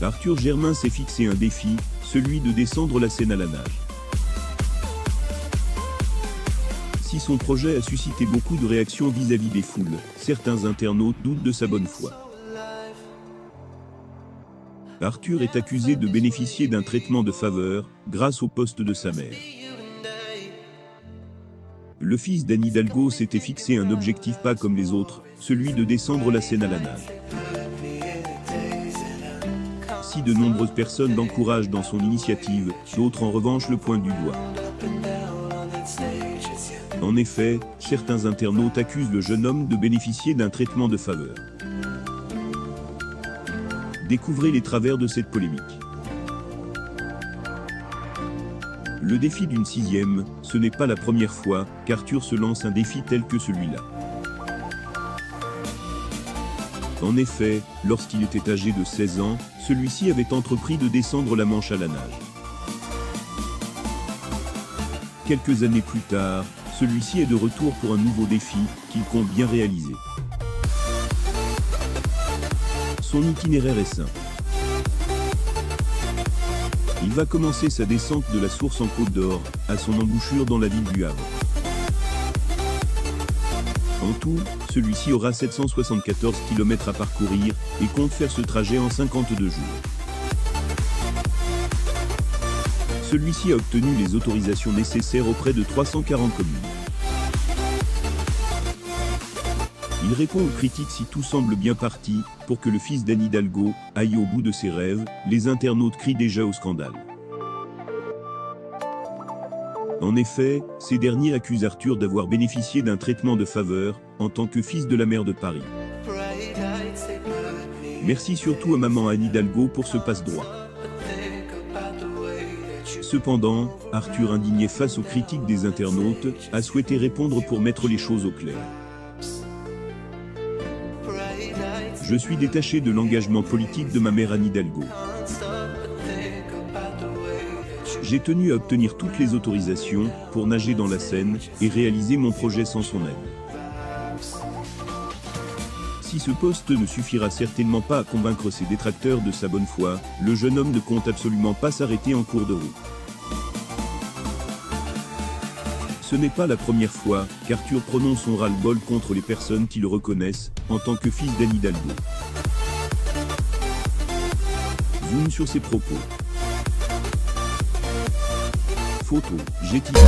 Arthur Germain s'est fixé un défi, celui de descendre la Seine à la nage. Si son projet a suscité beaucoup de réactions vis-à-vis des foules, certains internautes doutent de sa bonne foi. Arthur est accusé de bénéficier d'un traitement de faveur, grâce au poste de sa mère. Le fils d'Anne Hidalgo s'était fixé un objectif pas comme les autres, celui de descendre la Seine à la nage. Si de nombreuses personnes l'encouragent dans son initiative, d'autres en revanche le pointent du doigt. En effet, certains internautes accusent le jeune homme de bénéficier d'un traitement de faveur. Découvrez les travers de cette polémique. Le défi d'une 6e, ce n'est pas la première fois qu'Arthur se lance un défi tel que celui-là. En effet, lorsqu'il était âgé de 16 ans, celui-ci avait entrepris de descendre la Manche à la nage. Quelques années plus tard, celui-ci est de retour pour un nouveau défi, qu'il compte bien réaliser. Son itinéraire est simple. Il va commencer sa descente de la source en Côte d'Or, à son embouchure dans la ville du Havre. En tout, celui-ci aura 774 km à parcourir, et compte faire ce trajet en 52 jours. Celui-ci a obtenu les autorisations nécessaires auprès de 340 communes. Il répond aux critiques si tout semble bien parti, pour que le fils d'Anne Hidalgo aille au bout de ses rêves, les internautes crient déjà au scandale. En effet, ces derniers accusent Arthur d'avoir bénéficié d'un traitement de faveur, en tant que fils de la maire de Paris. Merci surtout à maman Anne Hidalgo pour ce passe-droit. Cependant, Arthur, indigné face aux critiques des internautes, a souhaité répondre pour mettre les choses au clair. Je suis détaché de l'engagement politique de ma mère Anne Hidalgo. J'ai tenu à obtenir toutes les autorisations pour nager dans la Seine et réaliser mon projet sans son aide. Si ce poste ne suffira certainement pas à convaincre ses détracteurs de sa bonne foi, le jeune homme ne compte absolument pas s'arrêter en cours de route. Ce n'est pas la première fois qu'Arthur prononce son ras-le-bol contre les personnes qui le reconnaissent en tant que fils d'Anne Hidalgo. Zoom sur ses propos. Photo, GTV.